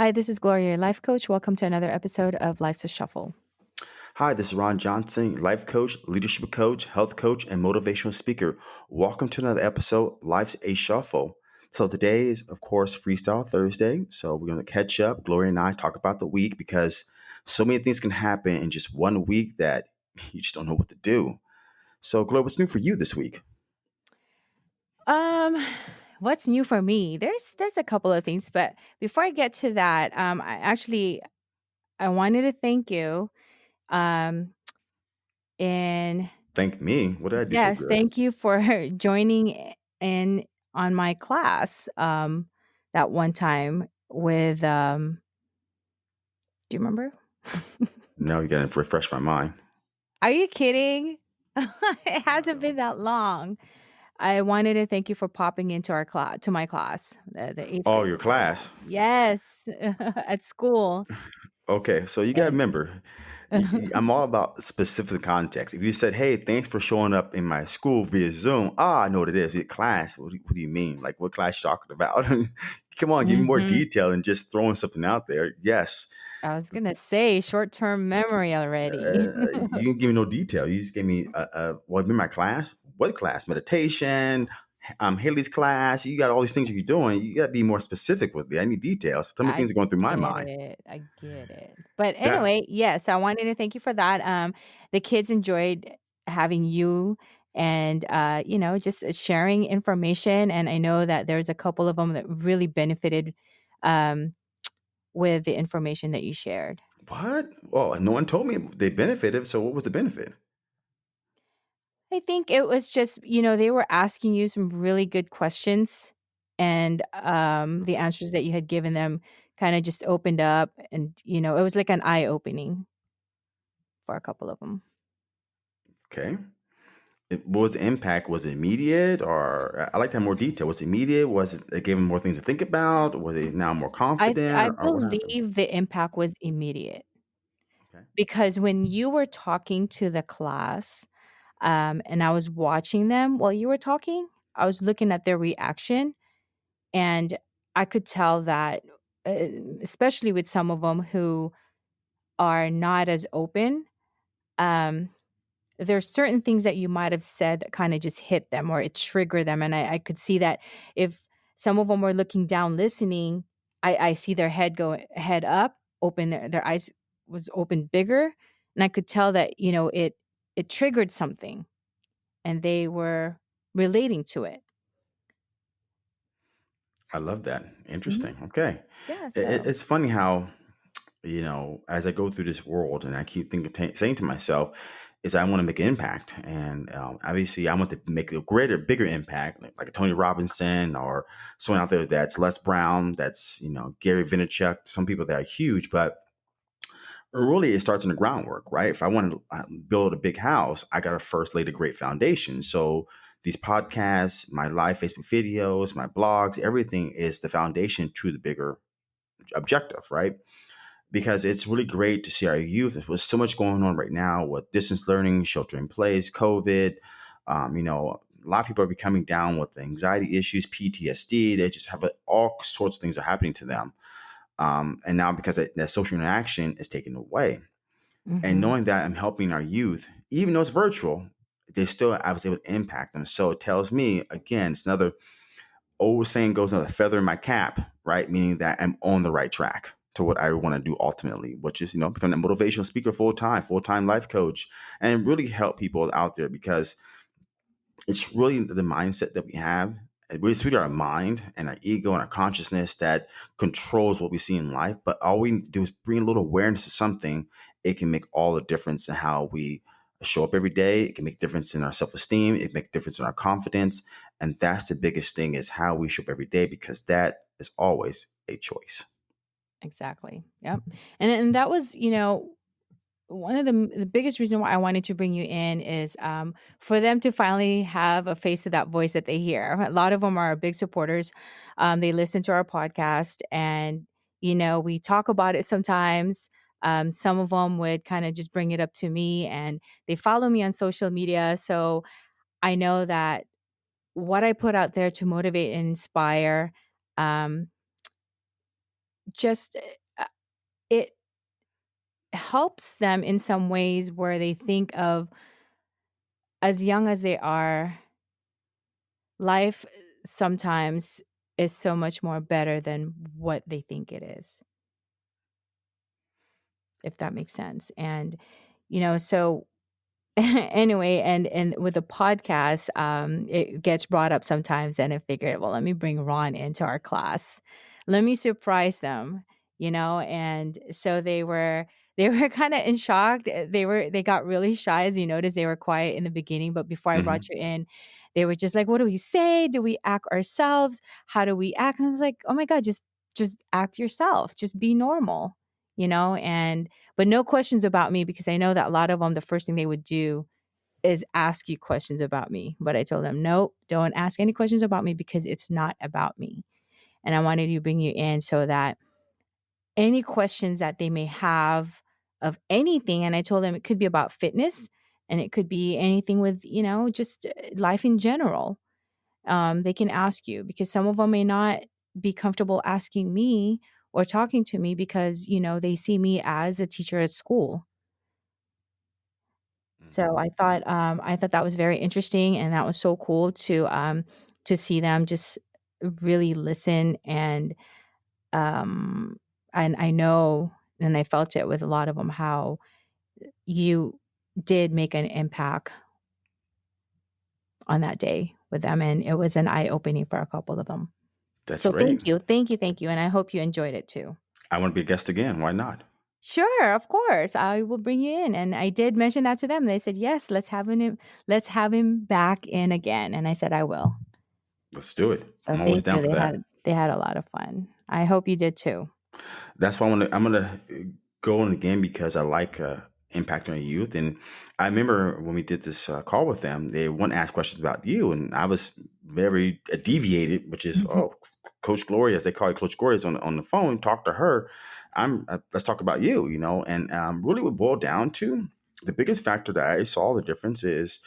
Hi, this is Gloria, your life coach. Welcome to another episode of Life's a Shuffle. Hi, this is Ron Johnson, life coach, leadership coach, health coach, and motivational speaker. Welcome to another episode, Life's a Shuffle. So today is, of course, Freestyle Thursday. So we're going to catch up. Gloria and I talk about the week because so many things can happen in just one week that you just don't know what to do. So, Gloria, what's new for you this week? Um, what's new for me? There's a couple of things, but before I get to that, I wanted to thank you. Um, and Thank me. What did I do so yes, good? thank you for joining in on my class. That one time with do you remember? Now you got to refresh my mind. Are you kidding? It hasn't been that long. I wanted to thank you for popping into our class, to my class, the eighth Oh, grade your class I class. have. Yes, at school. Okay, so you got to And remember, I'm all about specific context. If you said, "Hey, thanks for showing up in my school via Zoom," I know what it is. Your class. What do you mean? Like, what class you talking about? Come on, give me more Mhm. detail than just throwing something out there. Yes, I was gonna say short-term memory already. you didn't give me no detail. You just gave me what in my class? What class? Meditation. Haley's class. You got all these things you're doing. You got to be more specific with me. I need details. Tell me I things are going through my get mind. it. I get it. But That anyway, yes, I wanted to thank you for that. The kids enjoyed having you and just sharing information. And I know that there's a couple of them that really benefited um, with the information that you shared. what? Well, no one told me they benefited. So what was the benefit? I think it was just, they were asking you some really good questions and the answers that you had given them kind of just opened up and, it was like an eye opening for a couple of them. Okay. What was the impact? Was it immediate, or I like to have more detail? Was it immediate? Was it giving more things to think about? Were they now more confident, I or what happened? believe the impact was immediate Okay. because when you were talking to the class, and I was watching them while you were talking, I was looking at their reaction and I could tell that, uh, especially with some of them who are not as open, um, there's certain things that you might have said that kind of just hit them or it triggered them. And I could see that if some of them were looking down listening, I see their head up, open their eyes was open bigger. And I could tell that, it triggered something and they were relating to it. I love that. Mhm. Interesting. Okay. Yeah. It's funny how as I go through this world, and I keep saying to myself, is I want to make an impact, and obviously I want to make a greater, bigger impact, like a Tony Robinson or someone out there that's Les Brown, that's Gary Vaynerchuk. Some people that are huge, but really it starts in the groundwork, right? If I want to build a big house, I got to first lay the great foundation. So these podcasts, my live Facebook videos, my blogs, everything is the foundation to the bigger objective, right? Because it's really great to see our youth. There's so much going on right now with distance learning, shelter in place, COVID. A lot of people are becoming down with anxiety issues, PTSD. They just have all sorts of things are happening to them. And now because that social interaction is taken away, and Mhm. knowing that I'm helping our youth, even though it's virtual, they still I was able to impact them. So it tells me again, it's another old saying goes, another feather in my cap, right? Meaning that I'm on the right track to what I want to do ultimately, which is become a motivational speaker full time life coach, and really help people out there because it's really the mindset that we have. It's really our mind and our ego and our consciousness that controls what we see in life. But all we need to do is bring a little awareness to something. It can make all the difference in how we show up every day. It can make a difference in our self-esteem. It can make a difference in our confidence. And that's the biggest thing is how we show up every day because that is always a choice. Exactly. Yep. And that was, one of the biggest reason why I wanted to bring you in is for them to finally have a face to that voice that they hear. A lot of them are big supporters. They listen to our podcast, and we talk about it sometimes. Some of them would kind of just bring it up to me, and they follow me on social media, so I know that what I put out there to motivate and inspire. Um, just it helps them in some ways where they think of, as young as they are, life sometimes is so much more better than what they think it is, if that makes sense. And, so anyway, and with the podcast, it gets brought up sometimes, and I figured, well, let me bring Ron into our class. Let me surprise them, and so they were kind of in shock. They got really shy, as you noticed. They were quiet in the beginning, but before I brought Hmm. you in, they were just like, "What do we say? Do we act ourselves? How do we act?" And I was like, "Oh my god, just act yourself. Just be normal." And but no questions about me, because I know that a lot of them, the first thing they would do is ask you questions about me. But I told them, nope, don't ask any questions about me, because it's not about me. And I wanted to bring you in so that any questions that they may have of anything, and I told them it could be about fitness, and it could be anything with, just life in general. They can ask you, because some of them may not be comfortable asking me or talking to me, because, they see me as a teacher at school. So Hmm. I thought that was very interesting, and that was so cool to see them just really listen, um and I know, and I felt it with a lot of them, how you did make an impact on that day with them, and it was an eye opening for a couple of them. That's So great. thank you, and I hope you enjoyed it too. I want to be a guest again. Why not? Sure, of course. I will bring you in. And I did mention that to them. They said, "Yes, let's have him back in again." And I said, "I will." Let's do it. So I'm always thank down you. for that. They had a lot of fun. I hope you did too. That's why I'm gonna go on again because I like impacting on youth. And I remember when we did this call with them, they want to ask questions about you, and I was very deviated, which is Coach Gloria, as they call it, Coach Gloria is on the phone. Talk to her. Let's talk about you, and really what boiled down to the biggest factor that I saw the difference is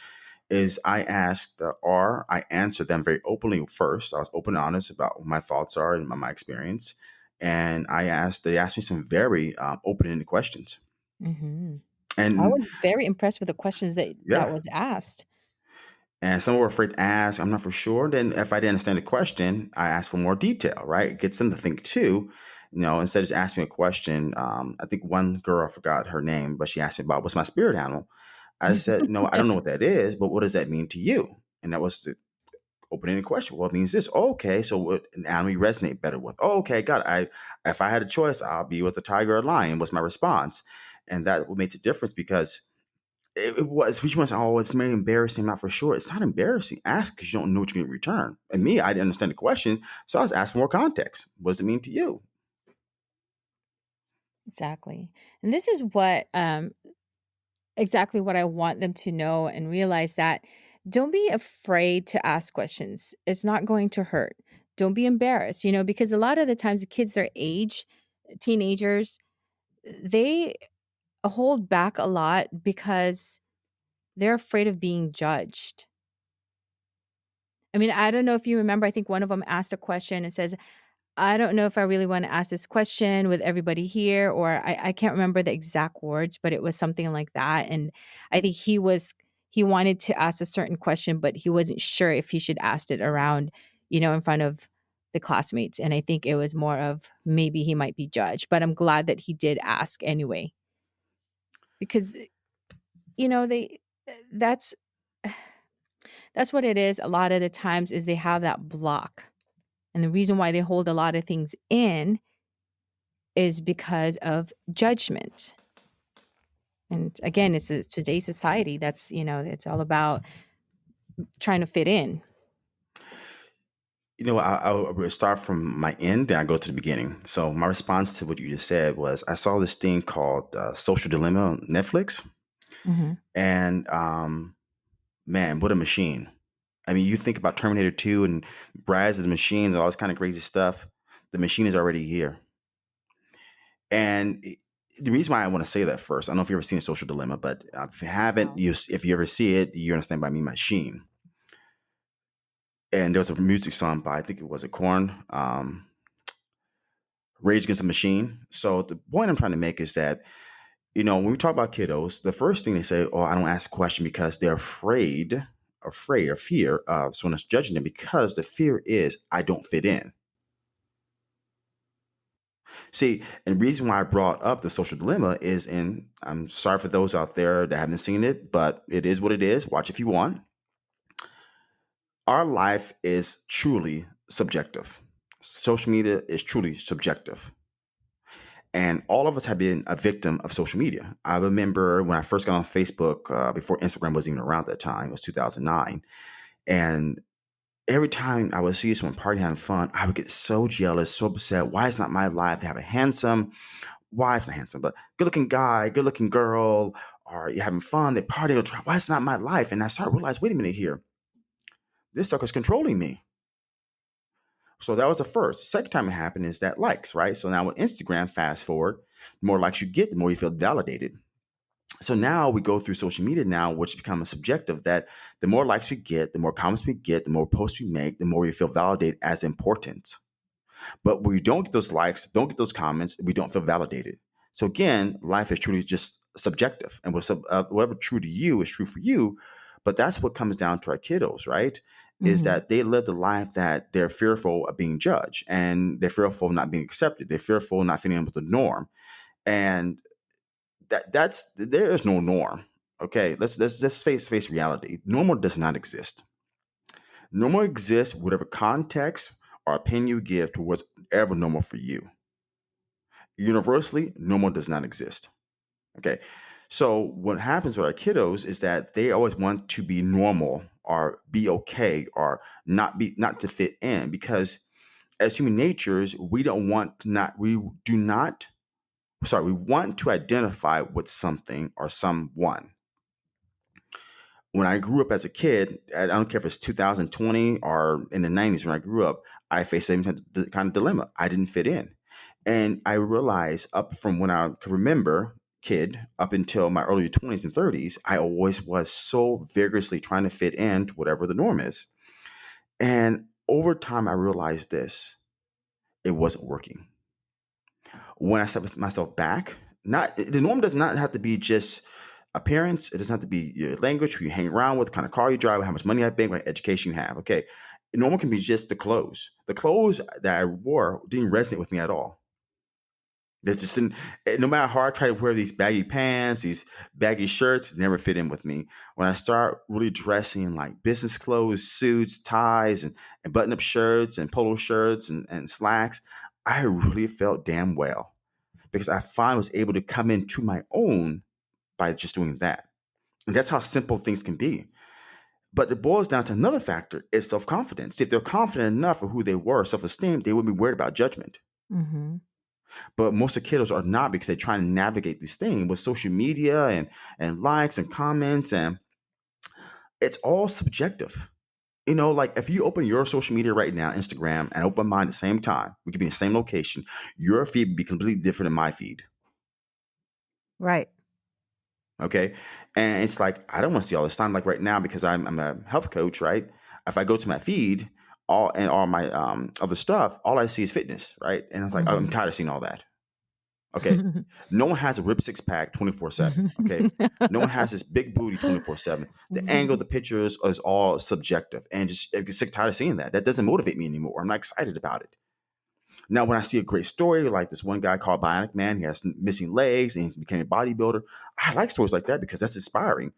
I asked or I answered them very openly first. I was open and honest about what my thoughts are and my experience. And they asked me some very open-ended questions. Hmm. I And was very impressed with the questions that yeah, was asked. and some were afraid to ask. I'm not for sure. Then if I didn't understand the question, I asked for more detail, right? It gets them to think too. Instead of just asking me a question, I think one girl, I forgot her name, but she asked me about what's my spirit animal. I said, no, I don't know what that is, but what does that mean to you? And that was the open-ended question. Well, it means this. Oh, okay, so what an animal you resonate better with? Oh, okay, got it. If I had a choice, I'll be with a tiger or a lion. What's my response? And that what makes a difference because it was. Which was, oh, it's very embarrassing. Not for sure. It's not embarrassing. Ask because you don't know what you're going to return. And me, I didn't understand the question, so I was asking more context. What does it mean to you? Exactly. And this is what exactly what I want them to know and realize, that don't be afraid to ask questions. It's not going to hurt. Don't be embarrassed, because a lot of the times the kids their age, teenagers, they hold back a lot because they're afraid of being judged. I mean, I don't know if you remember, I think one of them asked a question and says, "I don't know if I really want to ask this question with everybody here," or I can't remember the exact words, but it was something like that. And I think he wanted to ask a certain question, but he wasn't sure if he should ask it around, in front of the classmates. And I think it was more of maybe he might be judged. But I'm glad that he did ask anyway. Because, they that's that's what it is a lot of the times, is they have that block. And the reason why they hold a lot of things in is because of judgment. And again, it's today's society that's, it's all about trying to fit in. I'll start from my end, then I go to the beginning. So my response to what you just said was I saw this thing called Social Dilemma on Netflix, Mhm. and man, what a machine! I mean, you think about Terminator 2 and Rise of the Machines and all this kind of crazy stuff. The machine is already here. And the reason why I want to say that first, I don't know if you've ever seen a Social Dilemma, but if you haven't, No. if you ever see it, you understand by me machine. And there was a music song by, I think it was a Korn, Rage Against the Machine. So the point I'm trying to make is that, when we talk about kiddos, the first thing they say, "Oh, I don't ask a question because they're afraid or fear of someone else judging them, because the fear is I don't fit in." See, and the reason why I brought up the social dilemma is, and I'm sorry for those out there that haven't seen it, but it is what it is. Watch if you want. Our life is truly subjective. Social media is truly subjective. And all of us have been a victim of social media. I remember when I first got on Facebook, before Instagram was even around at that time, it was 2009. And every time I would see someone partying, having fun, I would get so jealous, so upset. Why is not my life? They have a handsome wife, not handsome, but good looking guy, good looking girl, or you're having fun, they party, why is not my life? And I start to realize, wait a minute here, this sucker's controlling me. So that was the first. The second time it happened is that likes, right? So now with Instagram, fast forward, the more likes you get, the more you feel validated. So now we go through social media now, which becomes subjective, that the more likes we get, the more comments we get, the more posts we make, the more we feel validated as important. But when we don't get those likes, don't get those comments, we don't feel validated. So again, life is truly just subjective, and whatever true to you is true for you. But that's what comes down to our kiddos, right? Is Mhm. that they live the life that they're fearful of being judged, and they're fearful of not being accepted. They're fearful of not fitting in with the norm, and that's there is no norm. Okay, let's face reality. Normal does not exist. Normal exists whatever context or opinion you give to whatever normal for you. Universally, normal does not exist. Okay. So what happens with our kiddos is that they always want to be normal or be okay or not to fit in, because as human natures, we do not sorry, we want to identify with something or someone. When I grew up as a kid, I don't care if it's 2020 or in the 90s when I grew up, I faced the same kind of dilemma. I didn't fit in. And I realized up from when I could remember, kid, up until my early 20s and 30s, I always was so vigorously trying to fit in to whatever the norm is. And over time, I realized this: it wasn't working. When I set myself back, not the norm does not have to be just appearance. It doesn't have to be your language, who you hang around with, kind of car you drive, how much money I make, what education you have. Okay. Normal can be just the clothes. The clothes that I wore didn't resonate with me at all. It's just no matter how I try to wear these baggy pants, these baggy shirts, never fit in with me. When I start really dressing like business clothes, suits, ties, and button up shirts and polo shirts and slacks, I really felt damn well, because I finally was able to come into my own by just doing that. And that's how simple things can be. But it boils down to another factor, is self confidence. If they're confident enough of who they were, self esteem, they wouldn't be worried about judgment. Mhm. But most of the kiddos are not, because they try to navigate this thing with social media and likes and comments, and it's all subjective. Like if you open your social media right now, Instagram, and open mine at the same time, we could be in the same location, your feed would be completely different than my feed. Right. Okay. And it's like, I don't want to see all this time. Like right now, because I'm a health coach, right? If I go to my feed, all my other stuff, all I see is fitness, right? And it's like, I'm Mhm. tired of seeing all that. Okay. No one has a ripped six pack 24/7. Okay. No one has this big booty 24/7. The angle of the pictures is all subjective. And just I get sick tired of seeing that. That doesn't motivate me anymore. I'm not excited about it. Now, when I see a great story like this one guy called Bionic Man, he has missing legs and he became a bodybuilder. I like stories like that because that's inspiring.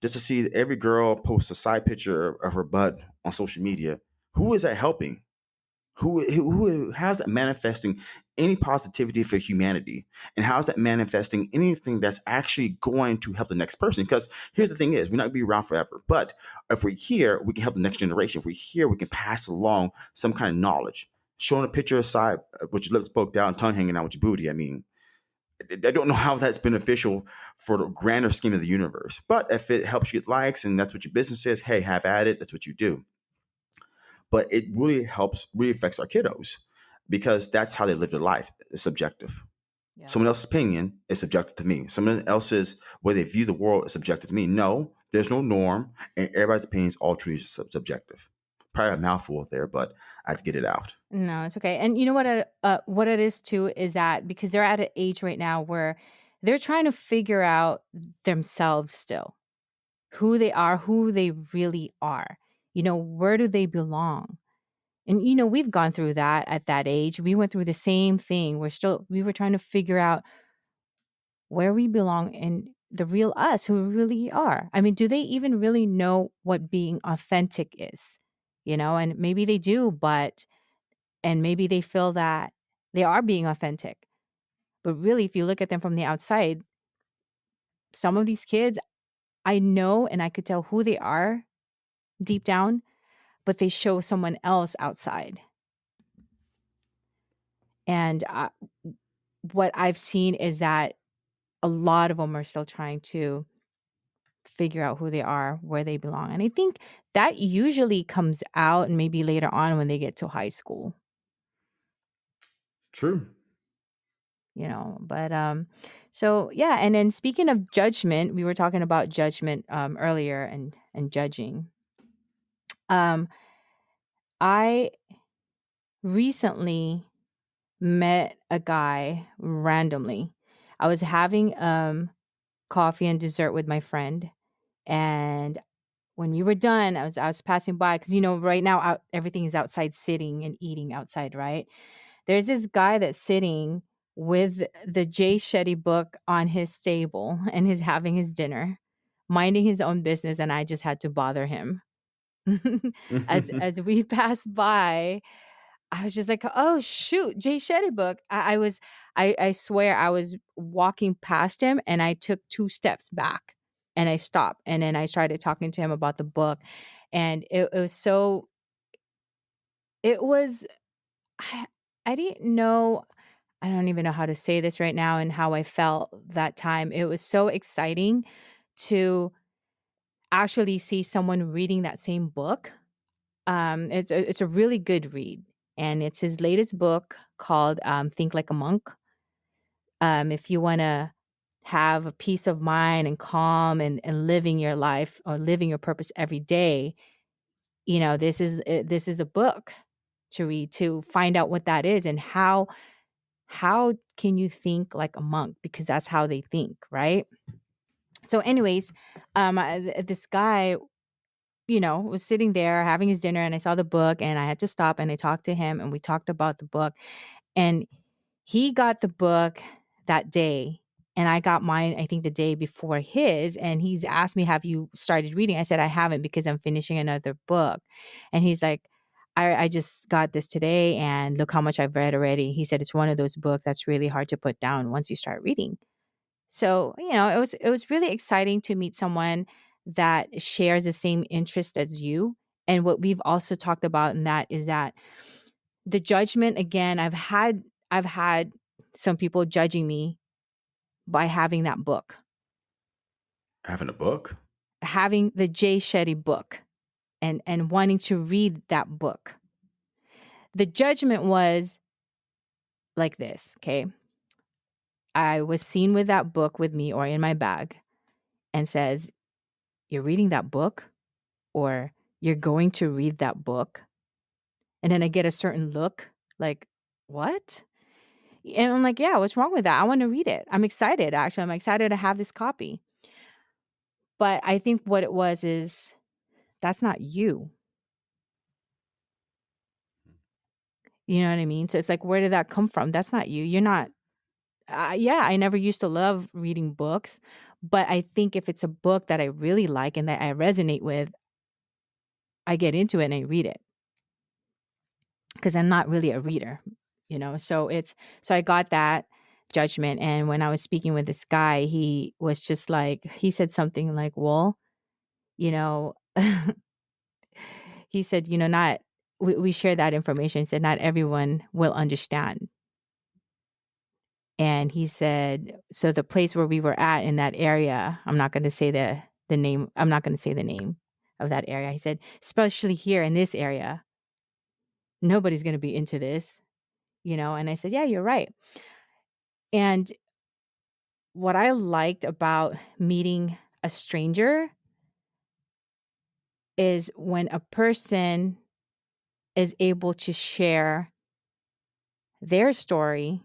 Just to see every girl post a side picture of her butt on social media, who is that helping? How's that manifesting any positivity for humanity? And how is that manifesting anything that's actually going to help the next person? Because here's the thing is, we're not gonna be around forever. But if we're here, we can help the next generation. If we're here, we can pass along some kind of knowledge. Showing a picture aside with your lips poked out and tongue hanging out with your booty. I mean, I don't know how that's beneficial for the grander scheme of the universe. But if it helps you get likes and that's what your business is, hey, have at it. That's what you do. But it really helps, really affects our kiddos, because that's how they live their life. It's subjective. Yeah. Someone else's opinion is subjective to me. Someone else's way they view the world is subjective to me. No, there's no norm, and everybody's opinion is all truly subjective. probably a mouthful there, but I had to get it out. No, it's okay. And you know what it is too is that because they're at an age right now where they're trying to figure out themselves still, who they are, who they really are. Where do they belong? And we've gone through that at that age. We went through the same thing. We were trying to figure out where we belong and the real us, who we really are. I mean, do they even really know what being authentic is? And maybe they do, and maybe they feel that they are being authentic. But really, if you look at them from the outside, some of these kids, I know and I could tell who they are deep down, but they show someone else outside. And what I've seen is that a lot of them are still trying to figure out who they are, where they belong. And I think that usually comes out and maybe later on when they get to high school, True. but so yeah, and then speaking of judgment, we were talking about judgment earlier and judging. Um I recently met a guy randomly. I was having coffee and dessert with my friend, and when we were done, I was passing by because right now everything is outside, sitting and eating outside, right? There's this guy that's sitting with the Jay Shetty book on his table and he's having his dinner, minding his own business, and I just had to bother him. As we passed by, I was just like, "Oh shoot, Jay Shetty book." I swear I was walking past him and I took 2 steps back and I stopped and then I started talking to him about the book, and it was I, I didn't know. I don't even know how to say this right now and how I felt that time. It was so exciting to actually see someone reading that same book. It's a really good read, and it's his latest book called Think Like a Monk. If you want to have a peace of mind and calm and living your life or living your purpose every day, this is the book to read to find out what that is and how can you think like a monk, because that's how they think, right? So anyways, this guy was sitting there having his dinner and I saw the book and I had to stop and I talked to him and we talked about the book, and he got the book that day and I got mine I think the day before his, and he's asked me, "Have you started reading?" I said, "I haven't because I'm finishing another book." And he's like, I just got this today and look how much I've read already." He said, "It's one of those books that's really hard to put down once you start reading." So, it was really exciting to meet someone that shares the same interest as you. And what we've also talked about in that is that the judgment again, I've had some people judging me by having that book, Having a book? having the Jay Shetty book and wanting to read that book. The judgment was like this, okay? I was seen with that book with me or in my bag and says, "You're reading that book?" Or "You're going to read that book?" And then I get a certain look like, "What?" And I'm like, "Yeah, what's wrong with that? I want to read it. I'm excited, actually. I'm excited to have this copy." But I think what it was is that's not you. You know what I mean? So it's like, where did that come from? That's not you. You're not. Yeah, I never used to love reading books, but I think if it's a book that I really like and that I resonate with, I get into it and I read it because I'm not really a reader. So I got that judgment, and when I was speaking with this guy, he was just like he said something like, "Well, you know," he said, "Not we share that information." He said, "Not everyone will understand." And he said, so the place where we were at in that area, I'm not going to say the name. I'm not going to say the name of that area. He said, especially here in this area, nobody's going to be into this. And I said, "Yeah, you're right." And what I liked about meeting a stranger is when a person is able to share their story,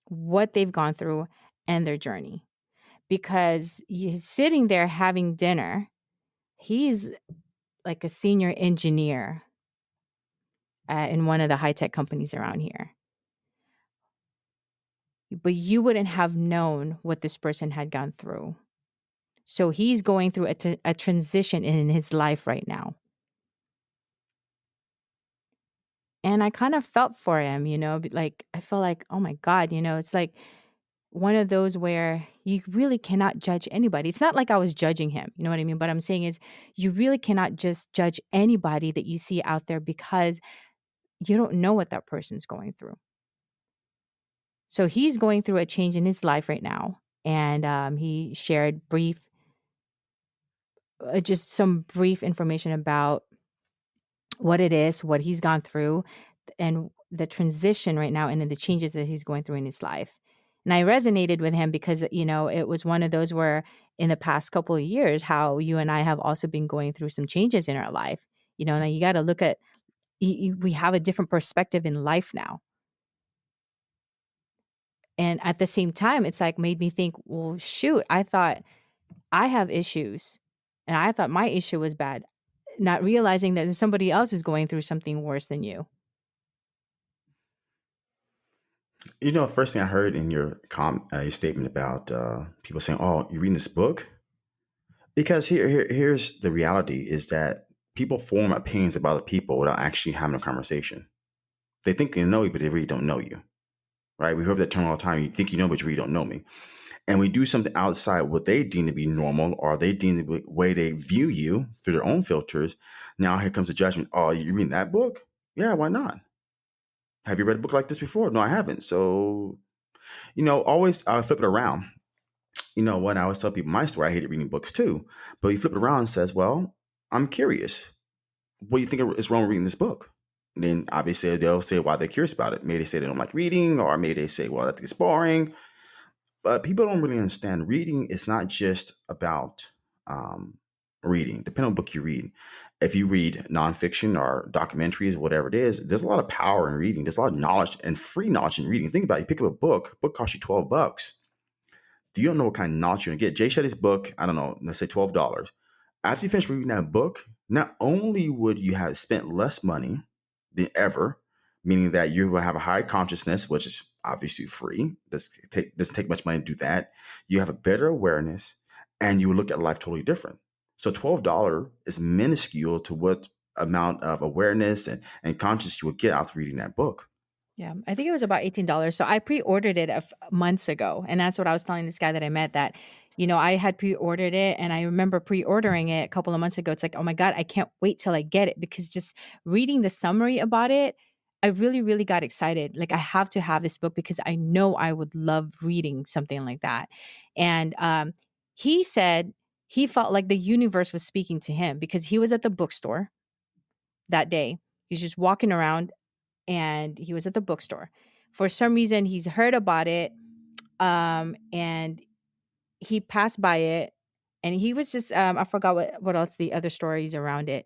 what they've gone through, and their journey. Because you're sitting there having dinner, he's like a senior engineer in one of the high tech companies around here. But you wouldn't have known what this person had gone through. So he's going through a transition in his life right now. And I kind of felt for him, like I felt like, oh my God, it's like one of those where you really cannot judge anybody. It's not like I was judging him, you know what I mean? But I'm saying is you really cannot just judge anybody that you see out there because you don't know what that person's going through. So he's going through a change in his life right now. And he shared just some brief information about what it is, what he's gone through, and the transition right now and then the changes that he's going through in his life. And I resonated with him because, it was one of those where in the past couple of years, how you and I have also been going through some changes in our life. Now you got to look at, we have a different perspective in life now. And at the same time, it's like made me think, well, shoot, I thought I have issues and I thought my issue was bad, not realizing that somebody else is going through something worse than you. First thing I heard in your statement about people saying, "Oh, you're reading this book," because here's the reality: is that people form opinions about other people without actually having a conversation. They think they know you, but they really don't know you, right? We hear that term all the time. You think you know, but you really don't know me. And we do something outside what they deem to be normal, or they deem the way they view you through their own filters. Now here comes the judgment. Oh, you reading that book? Yeah, why not? Have you read a book like this before? No, I haven't. So, always flip it around. When I always tell people my story, I hated reading books too. But you flip it around and says, well, I'm curious. What do you think is wrong with reading this book? And then obviously they'll say why they're curious about it. Maybe they say they don't like reading, or maybe they say, well, I think it's boring. But people don't really understand reading is not just about reading, depending on the book you read. If you read nonfiction or documentaries, whatever it is, there's a lot of power in reading. There's a lot of knowledge and free knowledge in reading. Think about it. You pick up a book costs you $12. You don't know what kind of knowledge you're gonna get. Jay Shetty's book, I don't know, let's say $12. After you finish reading that book, not only would you have spent less money than ever, meaning that you will have a high consciousness, which is obviously free. Doesn't take much money to do that. You have a better awareness, and you will look at life totally different. So $12 is minuscule to what amount of awareness and conscious you will get out of reading that book. Yeah, I think it was about $18. So I pre-ordered it months ago, and that's what I was telling this guy that I met that, I had pre-ordered it, and I remember pre-ordering it a couple of months ago. It's like, oh my God, I can't wait till I get it because just reading the summary about it, I really, really got excited. Like I have to have this book because I know I would love reading something like that. And he said he felt like the universe was speaking to him because he was at the bookstore that day. He's just walking around and he was at the bookstore. For some reason, he's heard about it, and he passed by it, and he was just I forgot what else the other stories around it,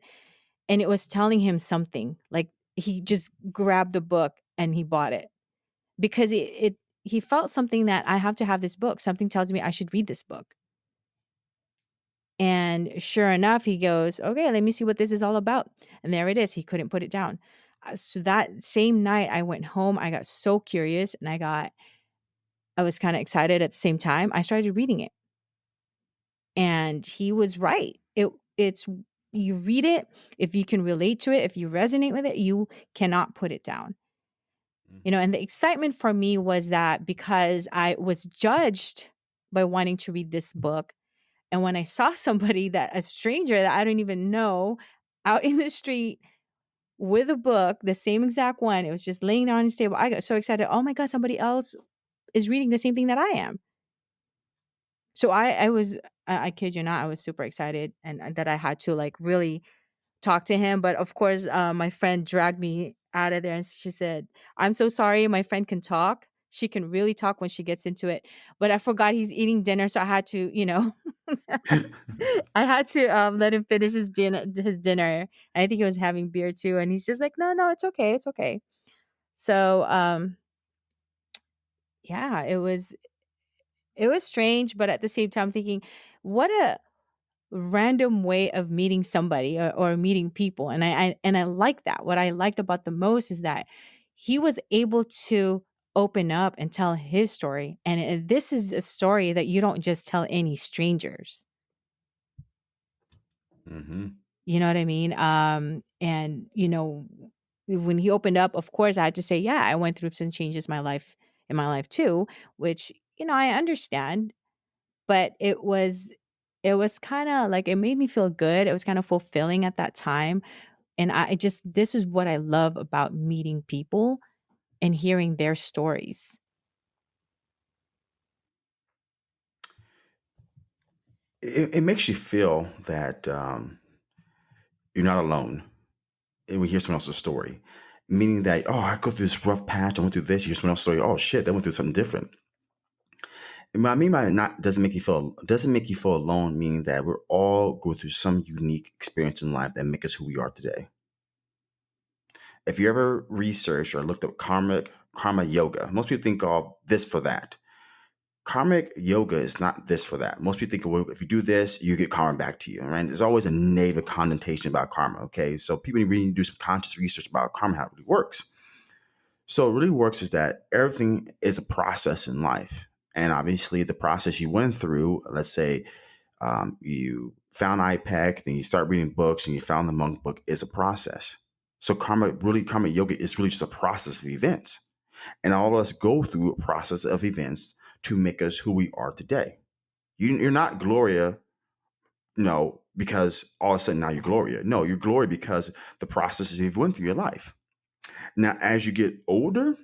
and it was telling him something. Like he just grabbed the book and he bought it because he felt something that I have to have this book. Something tells me I should read this book. And sure enough, he goes, okay, let me see what this is all about. And there it is. He couldn't put it down. So that same night, I went home. I got so curious and I was kind of excited at the same time. I started reading it. And he was right. It's, you read it, if you can relate to it, if you resonate with it, you cannot put it down. And the excitement for me was that because I was judged by wanting to read this book, and when I saw somebody a stranger that I don't even know out in the street with a book, the same exact one, it was just laying there on his table. I got so excited. Oh my God, somebody else is reading the same thing that I am. So I kid you not, I was super excited and that I had to like really talk to him. But of course, my friend dragged me out of there and she said, I'm so sorry. My friend can talk. She can really talk when she gets into it. But I forgot he's eating dinner, so I had to, I had to let him finish his dinner. I think he was having beer too, and he's just like, "No, no, it's okay. It's okay." So, yeah, it was strange, but at the same time thinking, what a random way of meeting somebody, or meeting people. And I like that. What I liked about the most is that he was able to open up and tell his story. And this is a story that you don't just tell any strangers. Hmm. You know what I mean? And when he opened up, of course I had to say, yeah, I went through some changes in my life too, which, I understand. But it was kinda like, it made me feel good, it was kinda fulfilling at that time, and I just this is what I love about meeting people and hearing their stories. It makes you feel that you're not alone. And we hear someone else's story, meaning that, oh, I go through this rough patch. I went through this. You hear someone else's story. Oh shit, they went through something different. And what I mean by not doesn't make you feel alone, meaning that we're all go through some unique experience in life that make us who we are today. If you ever researched or looked up karma yoga, most people think of this for that. Karmic yoga is not this for that. Most people think, well, if you do this, you get karma back to you. Right? There's always a negative connotation about karma. Okay, so people really need to do some conscious research about karma, how it really works. So it really works is that everything is a process in life, and obviously the process you went through. Let's say you found IPEC, then you start reading books, and you found the monk book is a process. So karma yoga is really just a process of events. And all of us go through a process of events to make us who we are today. You're not Gloria, no, because all of a sudden now you're Gloria. No, you're Gloria because the processes you've went through your life. Now, as you get older,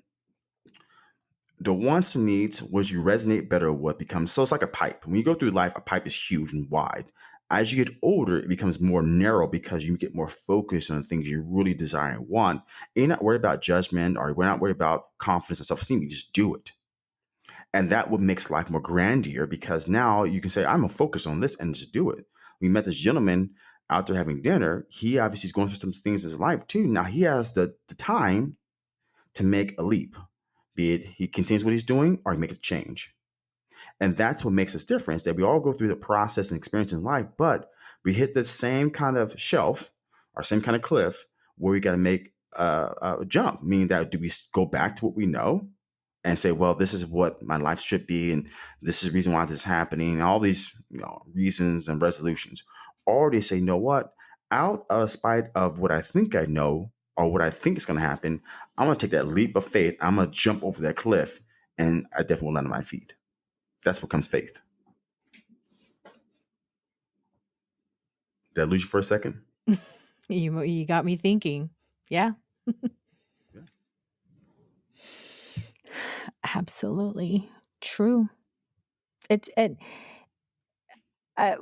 the wants and needs, what you resonate better, what becomes, so it's like a pipe. When you go through life, a pipe is huge and wide. As you get older, it becomes more narrow because you get more focused on the things you really desire and want. And you're not worried about judgment, or we're not worried about confidence and self-esteem. You just do it. And that would makes life more grandeur because now you can say, I'm gonna focus on this and just do it. We met this gentleman out there having dinner. He obviously is going through some things in his life too. Now he has the time to make a leap. Be it he continues what he's doing or he makes a change. And that's what makes us different, is that we all go through the process and experience in life, but we hit the same kind of shelf or same kind of cliff where we got to make a jump, meaning that do we go back to what we know and say, well, this is what my life should be, and this is the reason why this is happening, and all these reasons and resolutions. Or they say, you know what? Out of spite of what I think I know or what I think is going to happen, I'm going to take that leap of faith. I'm going to jump over that cliff, and I definitely will land on my feet. That's what comes faith. Did I lose you for a second? You got me thinking. Yeah, Yeah. absolutely true. It's it. I,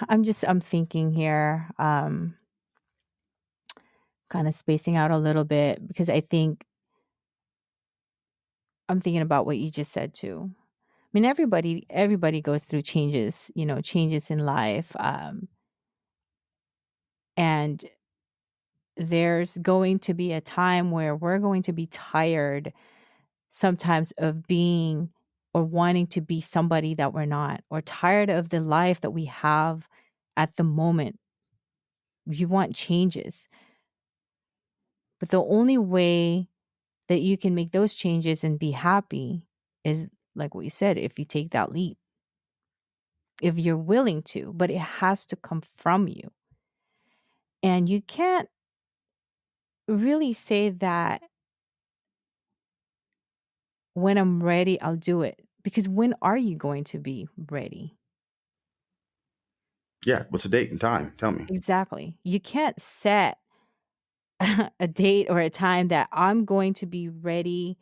I'm thinking here, kind of spacing out a little bit because I think I'm thinking about what you just said too. I mean, everybody goes through changes, changes in life, and there's going to be a time where we're going to be tired sometimes of being or wanting to be somebody that we're not, or tired of the life that we have at the moment. You want changes, but the only way that you can make those changes and be happy is, like what you said, if you take that leap, if you're willing to, but it has to come from you. And you can't really say that when I'm ready, I'll do it. Because when are you going to be ready? Yeah. What's the date and time? Tell me. Exactly. You can't set a date or a time that I'm going to be ready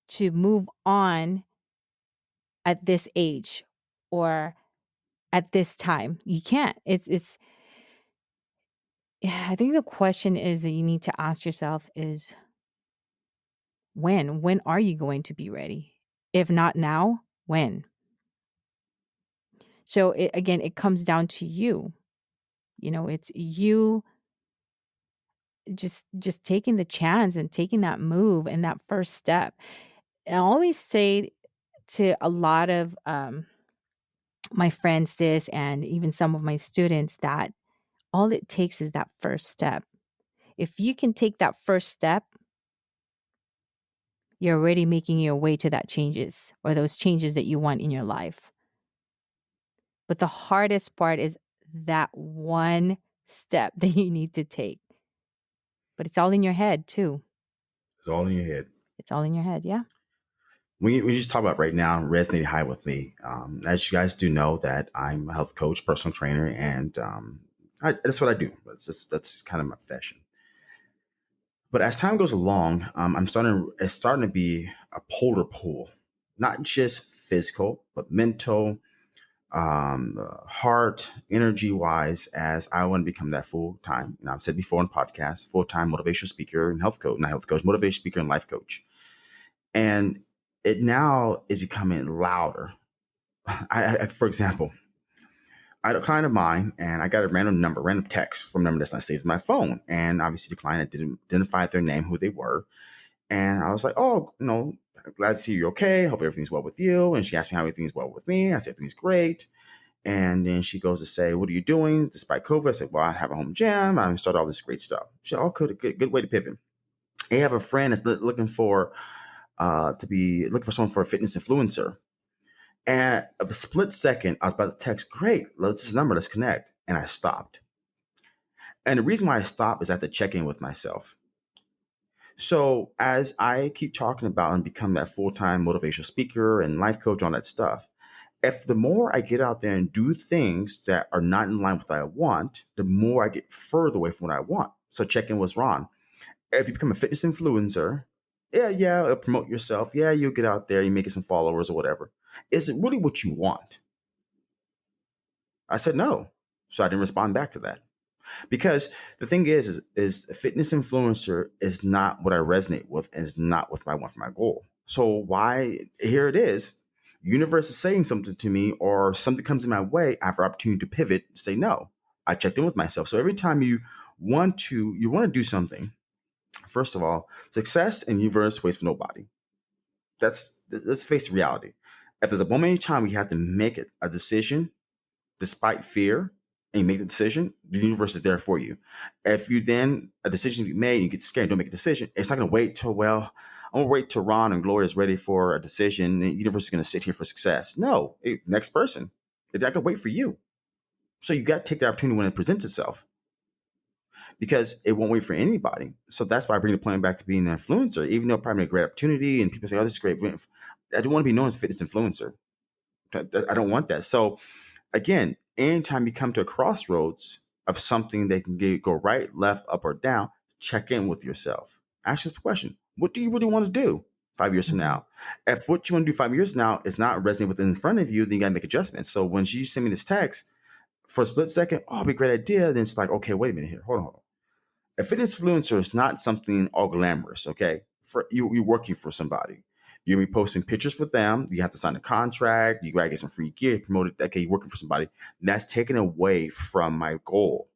to move on at this age or at this time. You can't. Yeah, I think the question is that you need to ask yourself is, When? When are you going to be ready? If not now, when? So again, it comes down to you. It's you just taking the chance and taking that move and that first step. And I always say to a lot of my friends this, and even some of my students, that all it takes is that first step. If you can take that first step, you're already making your way to that changes or those changes that you want in your life. But the hardest part is that one step that you need to take. But it's all in your head too. It's all in your head. It's all in your head. Yeah. We just talk about right now resonating high with me. As you guys do know, that I'm a health coach, personal trainer, and that's what I do. That's kind of my profession. But as time goes along, it's starting to be a polar pull, not just physical, but mental, heart, energy wise, as I want to become that full time. I've said before in podcasts, full time motivational speaker and health coach, not health coach, motivational speaker and life coach. And it now is becoming louder. For example, I had a client of mine, and I got a random text from a number that's not saved in my phone. And obviously, the client didn't identify their name, who they were. And I was like, oh, glad to see you're okay. Hope everything's well with you. And she asked me how everything's well with me. I said, everything's great. And then she goes to say, what are you doing despite COVID? I said, well, I have a home gym. I started all this great stuff. She said, oh, good way to pivot. I have a friend that's looking for someone for a fitness influencer. And of a split second, I was about to text, great, let's this number, let's connect. And I stopped. And the reason why I stopped is I had to check in with myself. So as I keep talking about and become that full-time motivational speaker and life coach, all that stuff, if the more I get out there and do things that are not in line with what I want, the more I get further away from what I want. So check in with Ron. If you become a fitness influencer, yeah, promote yourself. Yeah, you'll get out there, you make some followers or whatever. Is it really what you want? I said no. So I didn't respond back to that. Because the thing is a fitness influencer is not what I resonate with and is not what I want for my goal. So why here it is. Universe is saying something to me or something comes in my way, I have an opportunity to pivot, say no. I checked in with myself. So every time you want to do something, first of all, success and universe waits for nobody. Let's face the reality. If there's a moment in time we have to make it a decision despite fear and you make the decision, the universe is there for you. If you then a decision you made, you get scared, and don't make a decision, it's not gonna wait till I'm gonna wait till Ron and Gloria is ready for a decision and the universe is gonna sit here for success. No, next person. It's not gonna wait for you. So you gotta take the opportunity when it presents itself because it won't wait for anybody. So that's why I bring the plan back to being an influencer, even though it's probably a great opportunity and people say, oh, this is great. I don't want to be known as a fitness influencer. I don't want that. So again, anytime you come to a crossroads of something that can go right, left, up, or down, check in with yourself. Ask yourself the question: what do you really want to do 5 years from Mhm. now? If what you want to do 5 years now is not resonating with in front of you, then you gotta make adjustments. So when you send me this text for a split second, oh, it'd be a great idea. Then it's like, okay, wait a minute here, hold on. A fitness influencer is not something all glamorous, okay? For you're working for somebody. You're be posting pictures with them. You have to sign a contract. You gotta get some free gear promoted. Okay, you're working for somebody. That's taken away from my goal.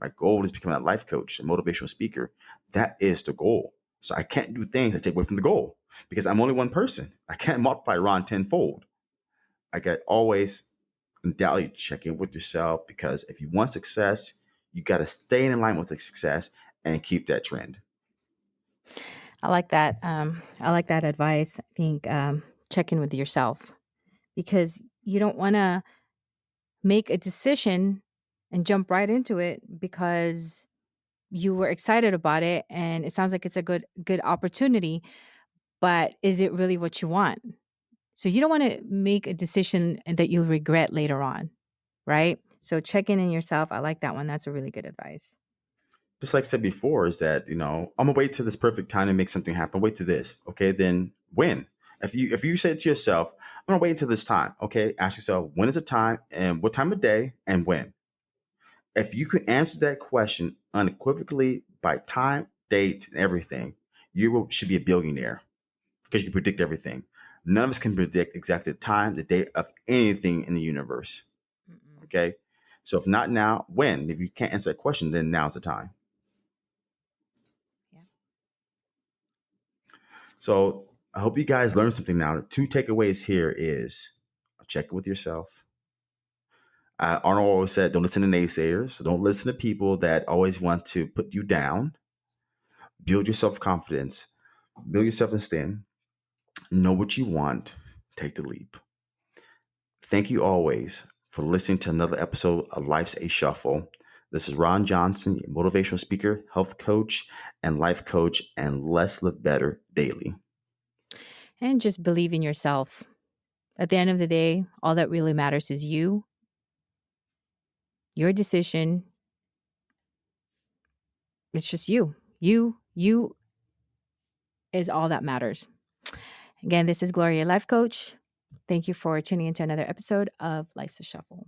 My goal is becoming a life coach, a motivational speaker. That is the goal. So I can't do things that take away from the goal because I'm only one person. I can't multiply Ron tenfold. I got always undoubtedly check in with yourself because if you want success, you got to stay in line with the success and keep that trend. I like that. I like that advice. I think check in with yourself because you don't want to make a decision and jump right into it because you were excited about it and it sounds like it's a good opportunity, but is it really what you want? So you don't want to make a decision and that you'll regret later on, right? So check in yourself. I like that one. That's a really good advice. Just like I said before, is that I'm gonna wait till this perfect time to make something happen. Wait to this, okay? Then when? If you say it to yourself, I'm gonna wait until this time, okay? Ask yourself when is the time and what time of day and when. If you can answer that question unequivocally by time, date, and everything, should be a billionaire because you can predict everything. None of us can predict exactly the time, the date of anything in the universe. Mm-mm. Okay. So if not now, when? If you can't answer that question, then now's the time. Yeah. So I hope you guys learned something now. The two takeaways here is check it with yourself. Arnold always said, don't listen to naysayers. So don't listen to people that always want to put you down. Build your self confidence, build your self esteem, know what you want, take the leap. Thank you always for listening to another episode of Life's a Shuffle. This is Ron Johnson, your motivational speaker, health coach, and life coach, and let's live better daily. And just believe in yourself. At the end of the day, all that really matters is you, your decision. It's just you. You is all that matters. Again, this is Gloria, life coach. Thank you for tuning into another episode of Life's a Shuffle.